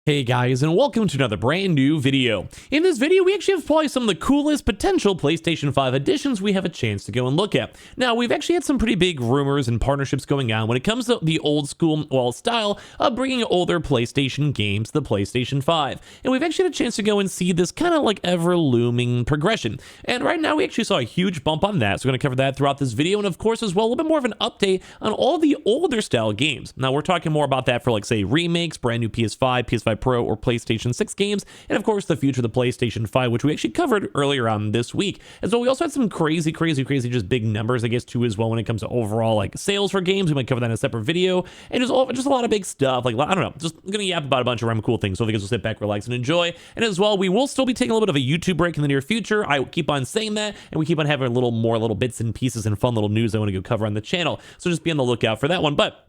Hey guys, and welcome to another brand new video. In this video, we actually have probably some of the coolest potential PlayStation 5 editions we have a chance to go and look at. Now, we've actually had some pretty big rumors and partnerships going on when it comes to the old school, style of bringing older PlayStation games to the PlayStation 5. And we've actually had a chance to go and see this kind of like ever-looming progression. And right now, we actually saw a huge bump on that, so we're going to cover that throughout this video, and of course, as well, a little bit more of an update on all the older style games. Now, we're talking more about that for, like, say, remakes, brand new PS5, PS5 Pro, or PlayStation 6 games, and of course the future of the PlayStation 5, which we actually covered earlier on this week. As well, we also had some crazy just big numbers, I guess, too, as well, when it comes to overall like sales for games. We might cover that in a separate video, and just a lot of big stuff. Like, I don't know, just gonna yap about a bunch of random cool things. So I guess we'll sit back, relax, and enjoy. And as well, we will still be taking a little bit of a YouTube break in the near future. I keep on saying that, and we keep on having little bits and pieces and fun little news I want to go cover on the channel. So just be on the lookout for that one. But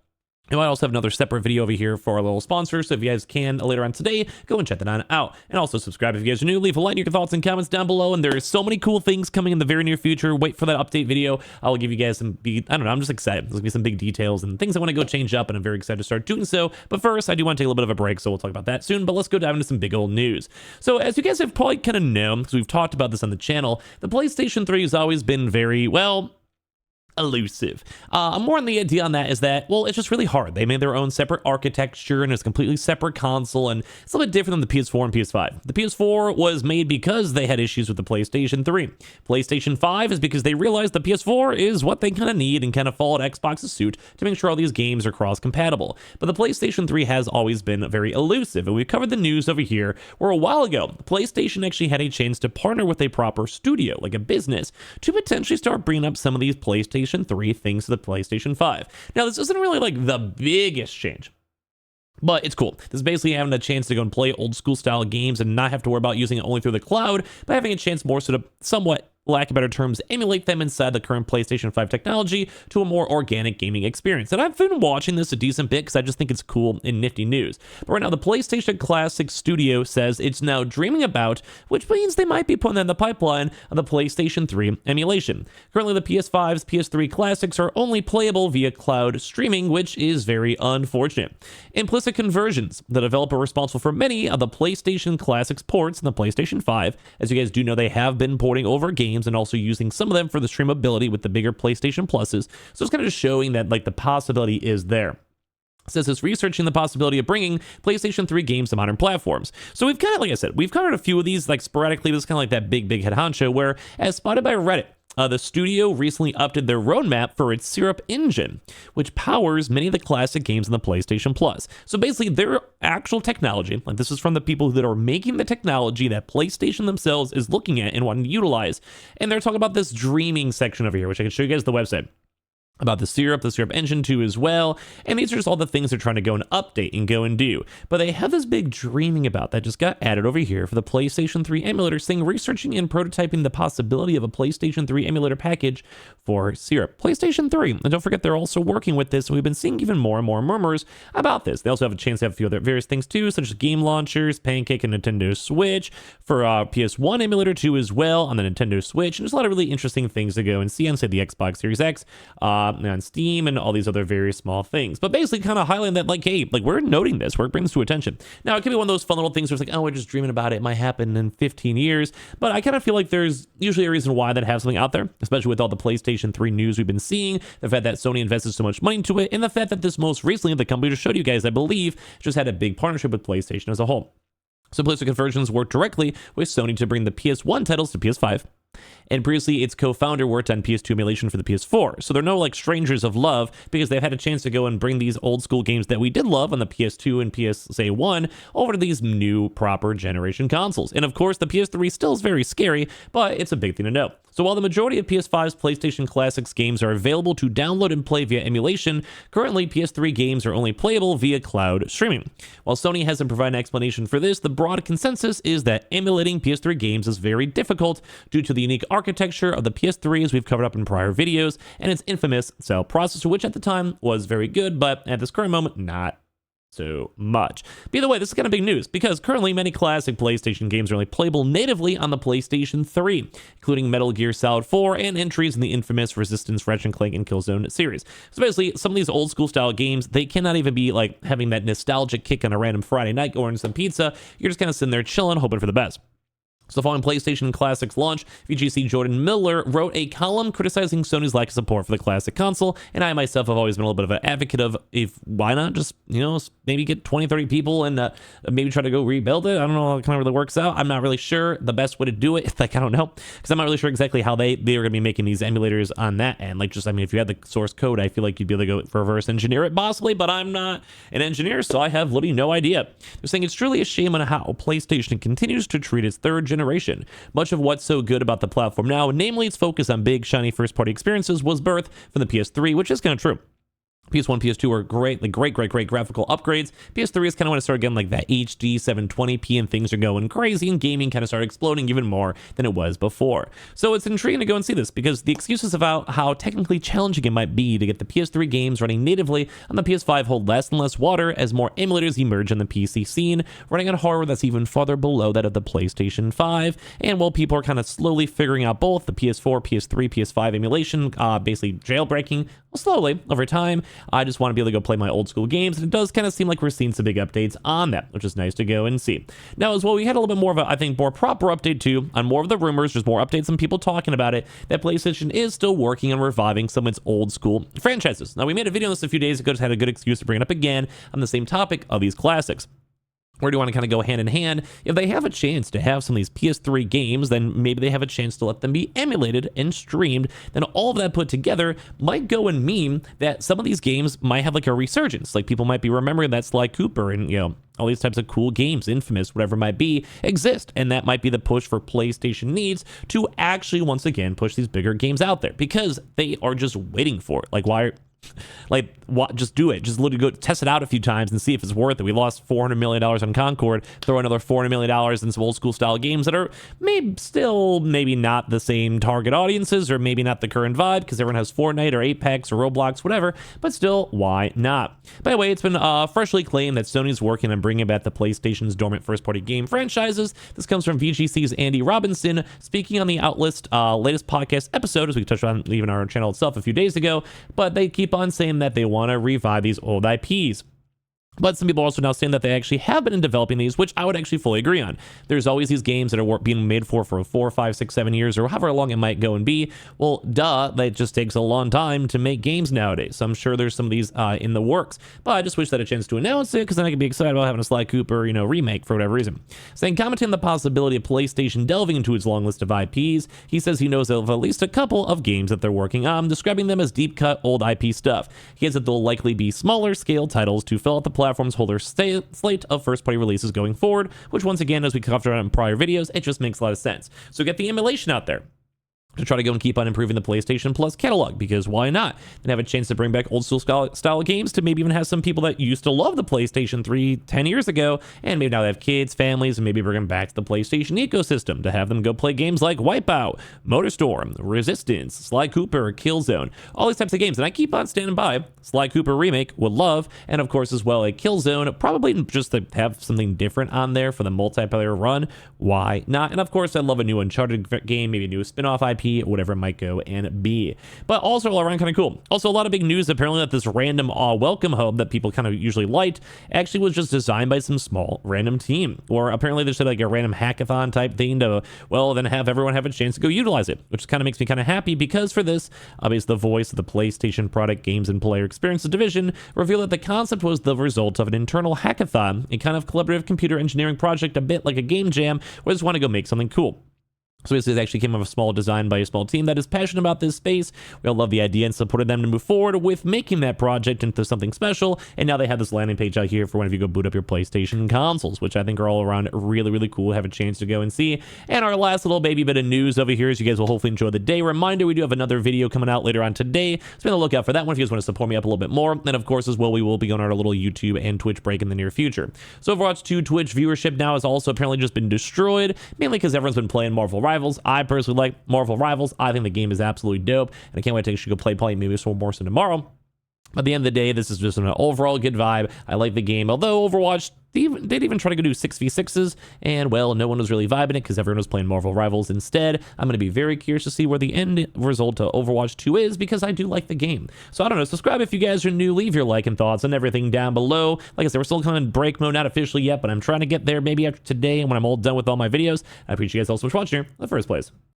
I might also have another separate video over here for our little sponsor, so if you guys can later on today, go and check that on out. And also subscribe if you guys are new, leave a like, your thoughts and comments down below, and there are so many cool things coming in the very near future. Wait for that update video. I will give you guys some I don't know, I'm just excited. There's gonna be some big details and things I want to go change up, and I'm very excited to start doing so. But first, I do want to take a little bit of a break, so we'll talk about that soon, but let's go dive into some big old news. So as you guys have probably kind of known, because we've talked about this on the channel, the PlayStation 3 has always been very, elusive. More on the idea on that is that, well, it's just really hard. They made their own separate architecture, and it's a completely separate console, and it's a little bit different than the PS4 and PS5. The PS4 was made because they had issues with the PlayStation 3. PlayStation 5 is because they realized the PS4 is what they kind of need and kind of followed Xbox's suit to make sure all these games are cross-compatible. But the PlayStation 3 has always been very elusive, and we covered the news over here where a while ago, PlayStation actually had a chance to partner with a proper studio, like a business, to potentially start bringing up some of these PlayStation 3 things to the PlayStation 5. Now, this isn't really like the biggest change, but it's cool. This is basically having a chance to go and play old school style games and not have to worry about using it only through the cloud, but having a chance more so to somewhat, lack of better terms, emulate them inside the current PlayStation 5 technology to a more organic gaming experience. And I've been watching this a decent bit because I just think it's cool and nifty news. But right now, the PlayStation Classic Studio says it's now dreaming about, which means they might be putting that in the pipeline, of the PlayStation 3 emulation. Currently, the PS5's PS3 Classics are only playable via cloud streaming, which is very unfortunate. Implicit conversions, the developer responsible for many of the PlayStation Classics ports in the PlayStation 5. As you guys do know, they have been porting over games and also using some of them for the streamability with the bigger PlayStation Pluses. So it's kind of just showing that like the possibility is there. It says it's researching the possibility of bringing PlayStation 3 games to modern platforms. So we've kind of, like I said, we've covered a few of these like sporadically. This is kind of like that big head honcho where, as spotted by Reddit, the studio recently updated their roadmap for its Syrup engine, which powers many of the classic games in the PlayStation Plus. So basically, their actual technology, like this is from the people that are making the technology that PlayStation themselves is looking at and wanting to utilize. And they're talking about this dreaming section over here, which I can show you guys the website, about the Syrup engine too as well, and these are just all the things they're trying to go and update and go and do. But they have this big dreaming about that just got added over here for the PlayStation 3 emulator, saying researching and prototyping the possibility of a PlayStation 3 emulator package for Syrup. PlayStation 3, and don't forget they're also working with this, and we've been seeing even more and more murmurs about this. They also have a chance to have a few other various things too, such as game launchers, Pancake and Nintendo Switch, for PS1 emulator too as well on the Nintendo Switch, and there's a lot of really interesting things to go and see on, say, the Xbox Series X, on Steam, and all these other very small things. But basically kind of highlighting that, like, hey, like, we're noting this, we're bringing this to attention. Now, it could be one of those fun little things where it's like, oh, we're just dreaming about it, it might happen in 15 years, but I kind of feel like there's usually a reason why that have something out there, especially with all the PlayStation 3 news we've been seeing, the fact that Sony invested so much money into it, and the fact that this most recently, the company just showed you guys, I believe, just had a big partnership with PlayStation as a whole. So PlayStation Conversions worked directly with Sony to bring the PS1 titles to PS5. And previously, its co-founder worked on PS2 emulation for the PS4. So they're no like strangers of love, because they've had a chance to go and bring these old school games that we did love on the PS2 and PS1 over to these new proper generation consoles. And of course, the PS3 still is very scary, but it's a big thing to know. So while the majority of PS5's PlayStation Classics games are available to download and play via emulation, currently PS3 games are only playable via cloud streaming. While Sony hasn't provided an explanation for this, the broad consensus is that emulating PS3 games is very difficult due to the unique architecture of the PS3, as we've covered up in prior videos, and its infamous cell processor, which at the time was very good, but at this current moment, not so much. By the way, this is kind of big news because currently many classic PlayStation games are only playable natively on the PlayStation 3, including Metal Gear Solid 4 and entries in the infamous Resistance, Ratchet & Clank, and Killzone series. So basically, some of these old school style games, they cannot even be like having that nostalgic kick on a random Friday night, ordering some pizza. You're just kind of sitting there chilling, hoping for the best. So following PlayStation Classics launch, VGC Jordan Miller wrote a column criticizing Sony's lack of support for the classic console, and I myself have always been a little bit of an advocate of, if why not just, maybe get 20, 30 people and maybe try to go rebuild it. I don't know how it kind of really works out. I'm not really sure the best way to do it. Like, I don't know, because I'm not really sure exactly how they are going to be making these emulators on that end. Like, just, I mean, if you had the source code, I feel like you'd be able to go reverse engineer it possibly, but I'm not an engineer, so I have literally no idea. They're saying it's truly a shame on how PlayStation continues to treat its third generation. Much of what's so good about the platform now, namely its focus on big, shiny first-party experiences, was birthed from the PS3, which is kind of true. PS1, PS2 were great graphical upgrades. PS3 is kind of when it started getting like that HD 720p and things are going crazy and gaming kind of started exploding even more than it was before. So it's intriguing to go and see this because the excuses about how technically challenging it might be to get the PS3 games running natively on the PS5 hold less and less water as more emulators emerge on the PC scene, running on hardware that's even farther below that of the PlayStation 5. And while people are kind of slowly figuring out both the PS4, PS3, PS5 emulation, basically jailbreaking slowly over time, I just want to be able to go play my old school games, and it does kind of seem like we're seeing some big updates on that, which is nice to go and see. Now, as well, we had a little bit more of a, I think, more proper update too on more of the rumors, just more updates and people talking about it, that PlayStation is still working on reviving some of its old school franchises. Now, we made a video on this a few days ago, just had a good excuse to bring it up again on the same topic of these classics. Where do you want to kind of go hand in hand? If they have a chance to have some of these PS3 games, then maybe they have a chance to let them be emulated and streamed. Then all of that put together might go and mean that some of these games might have like a resurgence. Like people might be remembering that Sly Cooper and, all these types of cool games, Infamous, whatever it might be, exist. And that might be the push for PlayStation needs to actually once again push these bigger games out there because they are just waiting for it. Like, why? Like, what? Just do it. Just literally go test it out a few times and see if it's worth it. We lost $400 million on Concord. Throw another $400 million in some old school style games that are maybe not the same target audiences or maybe not the current vibe because everyone has Fortnite or Apex or Roblox, whatever. But still, why not? By the way, it's been freshly claimed that Sony's working on bringing back the PlayStation's dormant first-party game franchises. This comes from VGC's Andy Robinson speaking on the Outlist latest podcast episode, as we touched on even our channel itself a few days ago. But they keep on saying that they want to revive these old IPs. But some people are also now saying that they actually have been in developing these, which I would actually fully agree on. There's always these games that are being made for 4, 5, 6, 7 years, or however long it might go and be. Well, that just takes a long time to make games nowadays. So I'm sure there's some of these in the works. But I just wish they had a chance to announce it, because then I could be excited about having a Sly Cooper, remake for whatever reason. Saying, commenting on the possibility of PlayStation delving into its long list of IPs, he says he knows of at least a couple of games that they're working on, describing them as deep-cut old IP stuff. He adds that they'll likely be smaller scale titles to fill out the platform's holder slate of first-party releases going forward, which once again, as we covered on in prior videos, it just makes a lot of sense. So get the emulation out there to try to go and keep on improving the PlayStation Plus catalog, because why not? And have a chance to bring back old school style games to maybe even have some people that used to love the PlayStation 3 10 years ago, and maybe now they have kids, families, and maybe bring them back to the PlayStation ecosystem to have them go play games like Wipeout, MotorStorm, Resistance, Sly Cooper, Killzone, all these types of games. And I keep on standing by. Sly Cooper remake would love, and of course as well a Killzone, probably just to have something different on there for the multiplayer run. Why not? And of course I love a new Uncharted game, maybe a new spin-off IP, whatever it might go and be. But also all around kind of cool. Also a lot of big news apparently that this random welcome hub that people kind of usually liked actually was just designed by some small random team, or apparently there's like a random hackathon type thing to, well, then have everyone have a chance to go utilize it, which kind of makes me kind of happy, because for this, obviously the voice of the PlayStation product games and player experiences division revealed that the concept was the result of an internal hackathon, a kind of collaborative computer engineering project, a bit like a game jam, where they just want to go make something cool. So this actually came from a small design by a small team that is passionate about this space. We all love the idea and supported them to move forward with making that project into something special. And now they have this landing page out here for whenever you go boot up your PlayStation consoles, which I think are all around really, really cool. Have a chance to go and see. And our last little baby bit of news over here is you guys will hopefully enjoy the day. Reminder, we do have another video coming out later on today. So be on the lookout for that one if you guys want to support me up a little bit more. And of course, as well, we will be on our little YouTube and Twitch break in the near future. So Overwatch 2 Twitch viewership now has also apparently just been destroyed, mainly because everyone's been playing Marvel Rivals. I personally like Marvel Rivals. I think the game is absolutely dope, and I can't wait to actually go play maybe some more so tomorrow. At the end of the day, this is just an overall good vibe. I like the game, although Overwatch, they'd even try to go do 6v6s, and well, no one was really vibing it because everyone was playing Marvel Rivals instead. I'm going to be very curious to see where the end result to Overwatch 2 is, because I do like the game. So I don't know, subscribe if you guys are new, leave your like and thoughts and everything down below. Like I said, we're still kind of in break mode, not officially yet, but I'm trying to get there maybe after today and when I'm all done with all my videos. I appreciate you guys all so much for watching here in the first place.